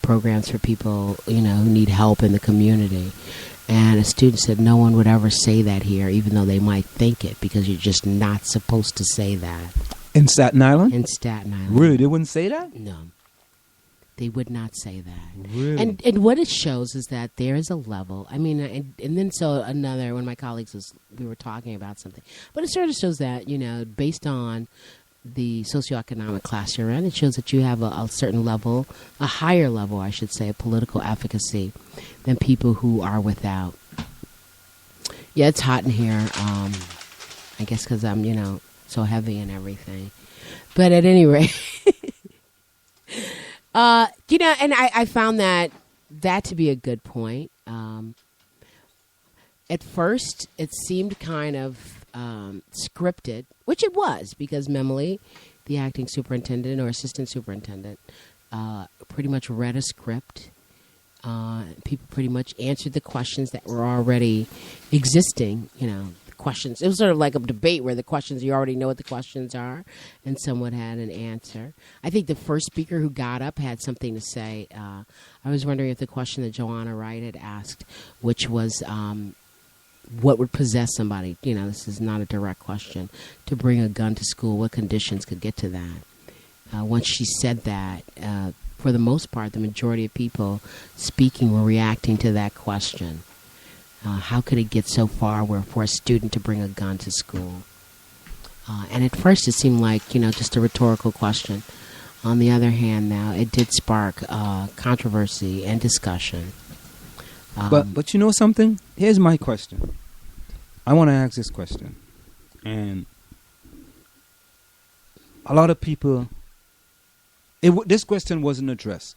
programs for people, who need help in the community. And a student said no one would ever say that here, even though they might think it, because you're just not supposed to say that. In Staten Island? In Staten Island. Really? They wouldn't say that? No. They would not say that. Really? And what it shows is that there is a level. I mean, and then so another, one of my colleagues we were talking about something. But it sort of shows that, based on the socioeconomic class you're in, it shows that you have a certain level, a higher level, I should say, of political efficacy than people who are without. Yeah, it's hot in here. I guess because I'm, so heavy and everything. But at any rate, and I found that to be a good point. At first, it seemed kind of scripted, which it was, because Memily, the acting superintendent or assistant superintendent, pretty much read a script. People pretty much answered the questions that were already existing, questions. It was sort of like a debate where the questions, you already know what the questions are, and someone had an answer. I think the first speaker who got up had something to say. I was wondering if the question that Joanna Wright had asked, which was, what would possess somebody, this is not a direct question, to bring a gun to school, what conditions could get to that? Once she said that, for the most part, the majority of people speaking were reacting to that question. How could it get so far where for a student to bring a gun to school? And at first it seemed like, just a rhetorical question. On the other hand, now, it did spark controversy and discussion. But you know something? Here's my question. I want to ask this question. And a lot of people, this question wasn't addressed.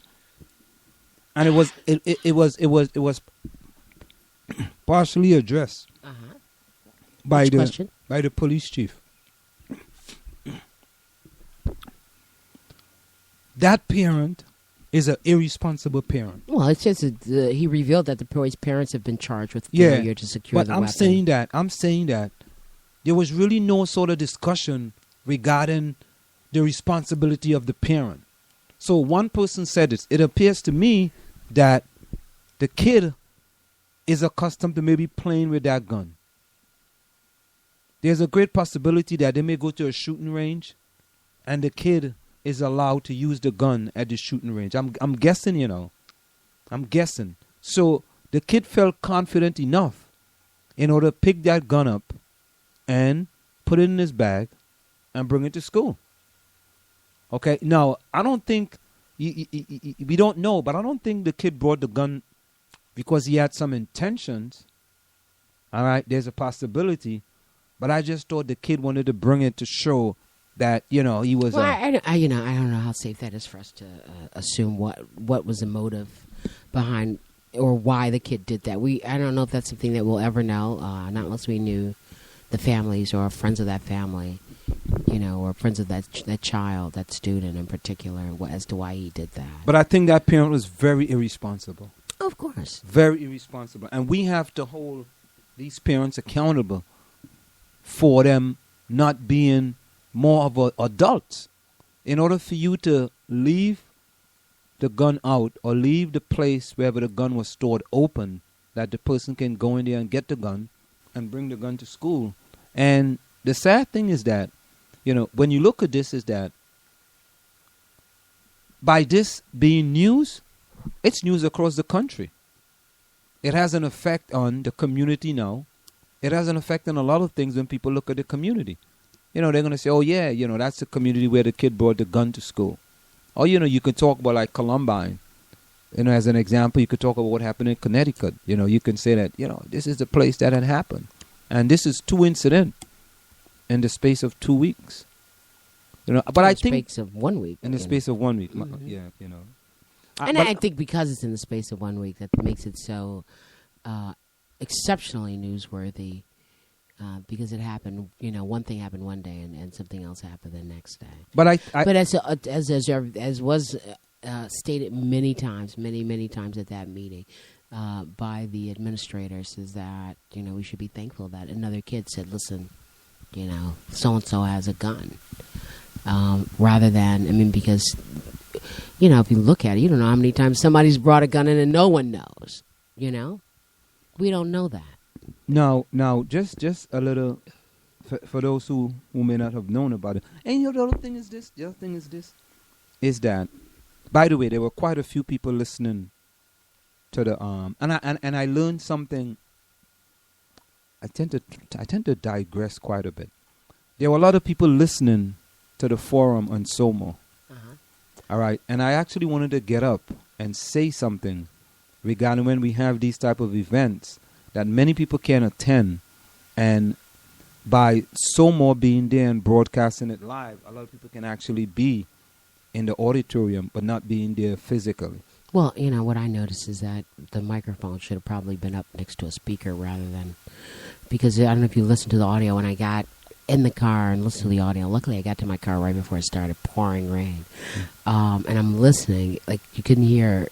And it was partially addressed by the police chief. That parent is an irresponsible parent. Well, it's just he revealed that the boy's parents have been charged with failure to secure the weapon. But I'm saying that there was really no sort of discussion regarding the responsibility of the parent. So one person said this. It appears to me that the kid is accustomed to maybe playing with that gun. There's a great possibility that they may go to a shooting range and the kid is allowed to use the gun at the shooting range. I'm guessing, I'm guessing. So the kid felt confident enough in order to pick that gun up and put it in his bag and bring it to school. Okay, now, I don't think, we don't know, but I don't think the kid brought the gun because he had some intentions. All right, there's a possibility. But I just thought the kid wanted to bring it to show that, he was... Well, I don't know how safe that is for us to assume what was the motive behind or why the kid did that. I don't know if that's something that we'll ever know, not unless we knew the families or friends of that family, or friends of that child, that student in particular, as to why he did that. But I think that parent was very irresponsible. Of course. Very irresponsible. And we have to hold these parents accountable for them not being more of adults. In order for you to leave the gun out or leave the place wherever the gun was stored open, that the person can go in there and get the gun and bring the gun to school. And the sad thing is that, when you look at this, is that by this being news, it's news across the country. It has an effect on the community now. It has an effect on a lot of things when people look at the community. They're going to say, oh, yeah, that's the community where the kid brought the gun to school. Or, you could talk about like Columbine. As an example, you could talk about what happened in Connecticut. You can say that, this is the place that had happened. And this is 2 incidents in the space of 2 weeks. But I think... In the space of 1 week. In the space of 1 week. Mm-hmm. Yeah, And I think because it's in the space of 1 week, that makes it so exceptionally newsworthy. Because it happened, one thing happened one day and something else happened the next day. But but as was stated many times at that meeting by the administrators, is that we should be thankful that another kid said, "Listen, so and so has a gun," rather than because if you look at it, you don't know how many times somebody's brought a gun in and no one knows. We don't know that. Now, just a little for those who may not have known about it. And the other thing is this. Is that, by the way, there were quite a few people listening to the and I learned something. I tend to digress quite a bit. There were a lot of people listening to the forum on Somo. All right, and I actually wanted to get up and say something regarding when we have these type of events that many people can attend, and by Somo being there and broadcasting it live, a lot of people can actually be in the auditorium but not being there physically. Well, what I noticed is that the microphone should have probably been up next to a speaker rather than, because I don't know if you listened to the audio when I got in the car and listened to the audio. Luckily, I got to my car right before it started pouring rain. And I'm listening. Like, you couldn't hear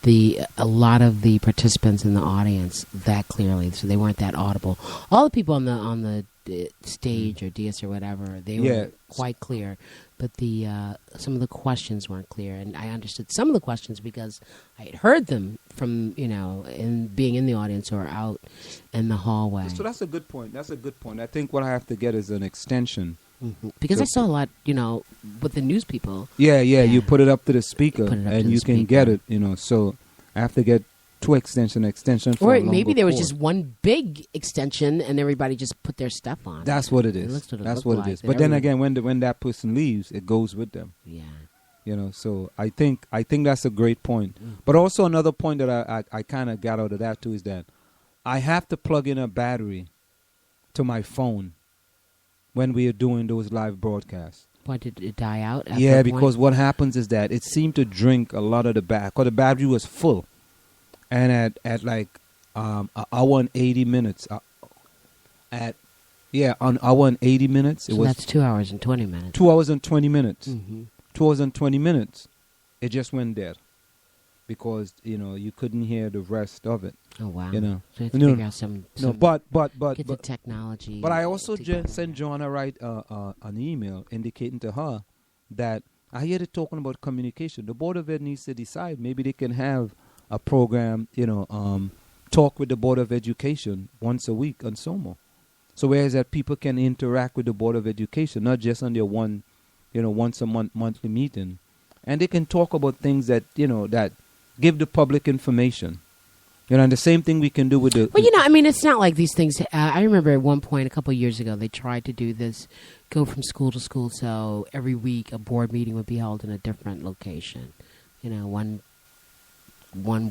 a lot of the participants in the audience that clearly, so they weren't that audible. All the people on the stage or DS or whatever, they were quite clear, but some of the questions weren't clear, and I understood some of the questions because I had heard them from in being in the audience or out in the hallway. So that's a good point. I think what I have to get is an extension. Because I saw a lot, with the news people. Yeah, you put it up to the speaker and you can get it, so I have to get two extension for or maybe there was just one big extension and everybody just put their stuff on. That's what it is. That's what it is. But then again, when that person leaves, it goes with them. Yeah. So I think that's a great point. But also another point that I kind of got out of that too is that I have to plug in a battery to my phone when we are doing those live broadcasts. Why did it die out? Yeah, because what happens is that it seemed to drink a lot of the battery. Because the battery was full. And at like an hour and 80 minutes, on hour and 80 minutes. So that's 2 hours and 20 minutes. 2 hours and 20 minutes. 2 hours and 20 minutes. It just went dead. Because, you couldn't hear the rest of it. Oh, wow. So you have to figure out some but get the technology. But I also sent Joanna Wright an email indicating to her that I hear they talking about communication. The Board of Ed needs to decide. Maybe they can have a program, talk with the Board of Education once a week on Somo. So whereas that people can interact with the Board of Education, not just on their once a month monthly meeting, and they can talk about things that, that give the public information. And the same thing we can do with the... Well, it's not like these things... I remember at one point, a couple of years ago, they tried to do this, go from school to school, so every week a board meeting would be held in a different location. One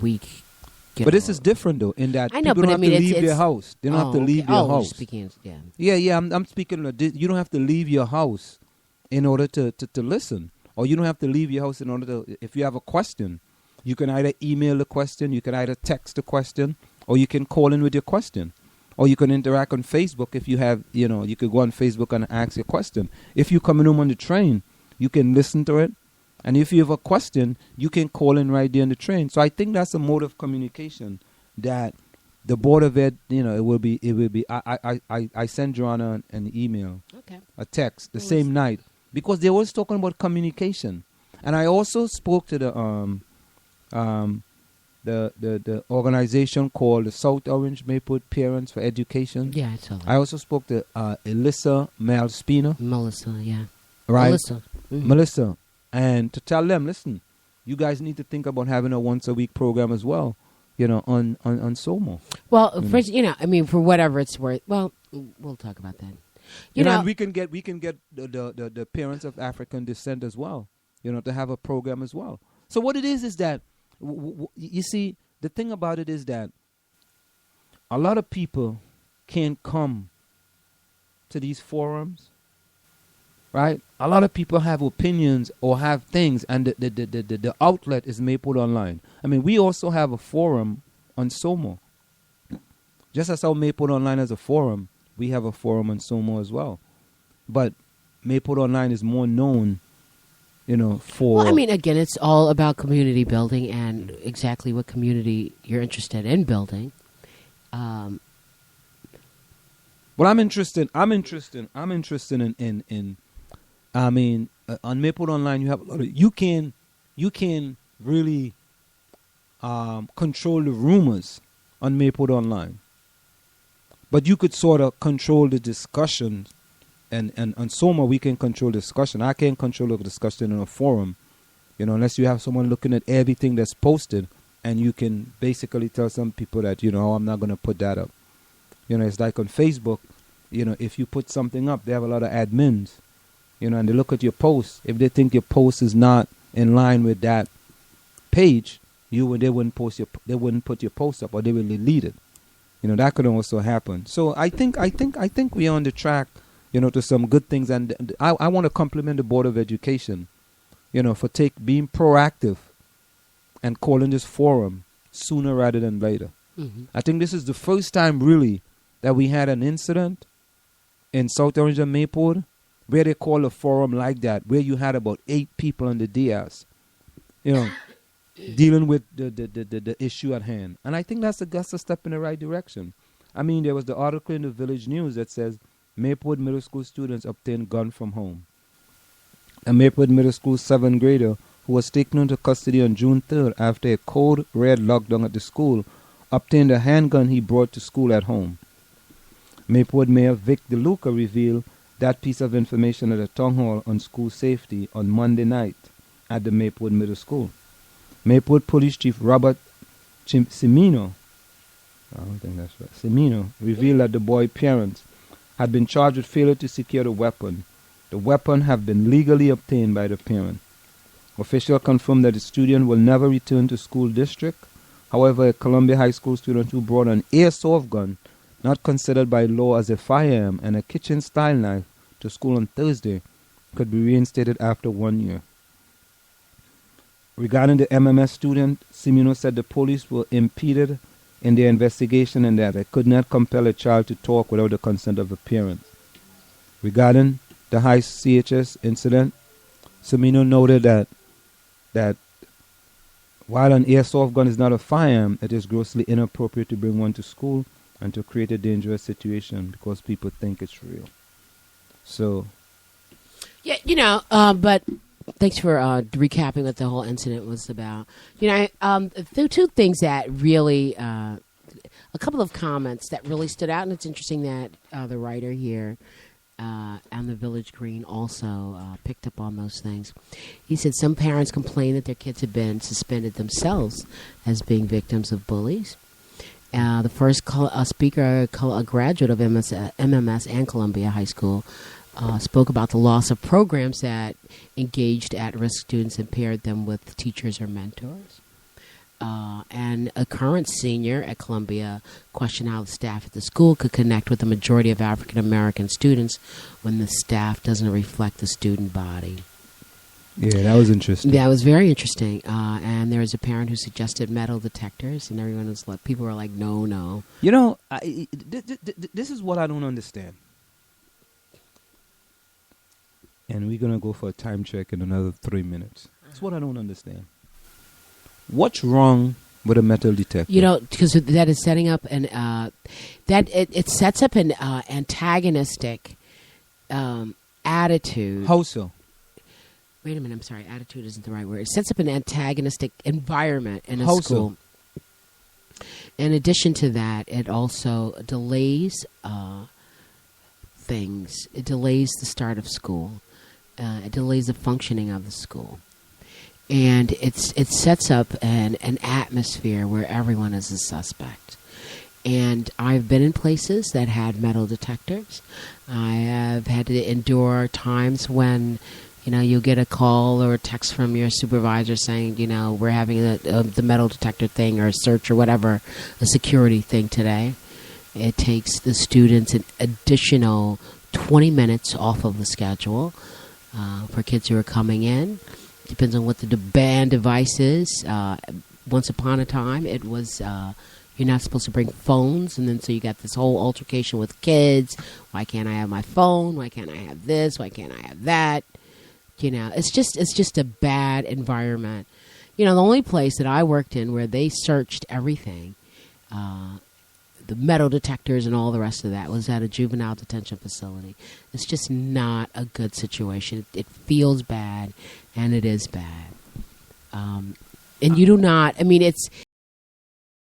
week... But this is different, though, in that people don't have to leave their house. They don't have to leave their house. Speaking, Yeah, I'm speaking... You don't have to leave your house in order to listen. Or you don't have to leave your house in order to... If you have a question... You can either email the question, you can either text the question, or you can call in with your question. Or you can interact on Facebook if you have, you could go on Facebook and ask your question. If you're coming home on the train, you can listen to it. And if you have a question, you can call in right there on the train. So I think that's a mode of communication that the Board of Ed, it will be. I sent Joanna an email, a text, the same night, because they were talking about communication. And I also spoke to the organization called the South Orange Maplewood Parents for Education. Yeah, I saw that. I also spoke to Melissa, yeah. Right? Melissa. And to tell them, listen, you guys need to think about having a once a week program as well, on Somo. Well, for whatever it's worth, well, we'll talk about that. And we can get the parents of African descent as well, to have a program as well. So what it is that, you see, the thing about it is that a lot of people can't come to these forums, right? A lot of people have opinions or have things, and the outlet is Maplewood Online. I mean, we also have a forum on Somo. Just as how Maplewood Online has a forum, we have a forum on Somo as well. But Maplewood Online is more known for... Well, again, it's all about community building and exactly what community you're interested in building. Well, I'm interested in on Maplewood Online, you have a lot of... You can you can really control the rumors on Maplewood Online. But you could sort of control the discussion, and on Soma we can control discussion. I can't control the discussion in a forum, unless you have someone looking at everything that's posted, and you can basically tell some people that, I'm not going to put that up. It's like on Facebook, if you put something up, they have a lot of admins, and they look at your post. If they think your post is not in line with that page, they wouldn't put your post up, or they will delete it. That could also happen. So I think we are on the track, to some good things. And I want to compliment the Board of Education, for being proactive and calling this forum sooner rather than later. Mm-hmm. I think this is the first time really that we had an incident in South Orange and Maplewood where they call a forum like that, where you had about 8 people on the dais, dealing with the issue at hand. And I think that's a step in the right direction. I mean, there was the article in the Village News that says Maplewood Middle School students obtained gun from home. A Maplewood Middle School 7th grader who was taken into custody on June 3rd after a code red lockdown at the school obtained a handgun he brought to school at home. Maplewood Mayor Vic DeLuca revealed that piece of information at a town hall on school safety on Monday night at the Maplewood Middle School. Maplewood Police Chief Robert Cimino revealed that the boy's parents had been charged with failure to secure the weapon. The weapon had been legally obtained by the parent. Officials confirmed that the student will never return to school district. However, a Columbia High School student who brought an airsoft gun, not considered by law as a firearm, and a kitchen-style knife to school on Thursday could be reinstated after 1 year. Regarding the MMS student, Cimino said the police were impeded in their investigation and that they could not compel a child to talk without the consent of a parent. Regarding the high CHS incident, Cimino noted that while an airsoft gun is not a firearm, it is grossly inappropriate to bring one to school and to create a dangerous situation because people think it's real. So, yeah, but thanks for recapping what the whole incident was about. There are two things that really, a couple of comments that really stood out, and it's interesting that the writer here on the Village Green also picked up on those things. He said some parents complain that their kids have been suspended themselves as being victims of bullies. The first speaker, a graduate of MMS and Columbia High School, spoke about the loss of programs that engaged at-risk students and paired them with teachers or mentors. And a current senior at Columbia questioned how the staff at the school could connect with the majority of African-American students when the staff doesn't reflect the student body. Yeah, that was interesting. Yeah, it was very interesting. And there was a parent who suggested metal detectors, and everyone was like, people were like, no. This is what I don't understand. And we're going to go for a time check in another 3 minutes. That's what I don't understand. What's wrong with a metal detector? Because that is setting up it sets up an antagonistic attitude. How so? Wait a minute, I'm sorry. Attitude isn't the right word. It sets up an antagonistic environment in a How school. So? In addition to that, it also delays things. It delays the start of school. It delays the functioning of the school. And it sets up an atmosphere where everyone is a suspect. And I've been in places that had metal detectors. I have had to endure times when, you'll get a call or a text from your supervisor saying, we're having the metal detector thing or a search or whatever, a security thing today. It takes the students an additional 20 minutes off of the schedule for kids who are coming in. Depends on what the band device is. Once upon a time, it was you're not supposed to bring phones, and then so you got this whole altercation with kids. Why can't I have my phone? Why can't I have this? Why can't I have that? It's just a bad environment. The only place that I worked in where they searched everything, the metal detectors and all the rest of that, was at a juvenile detention facility. It's just not a good situation. It feels bad, and it is bad. And you do not. I mean, it's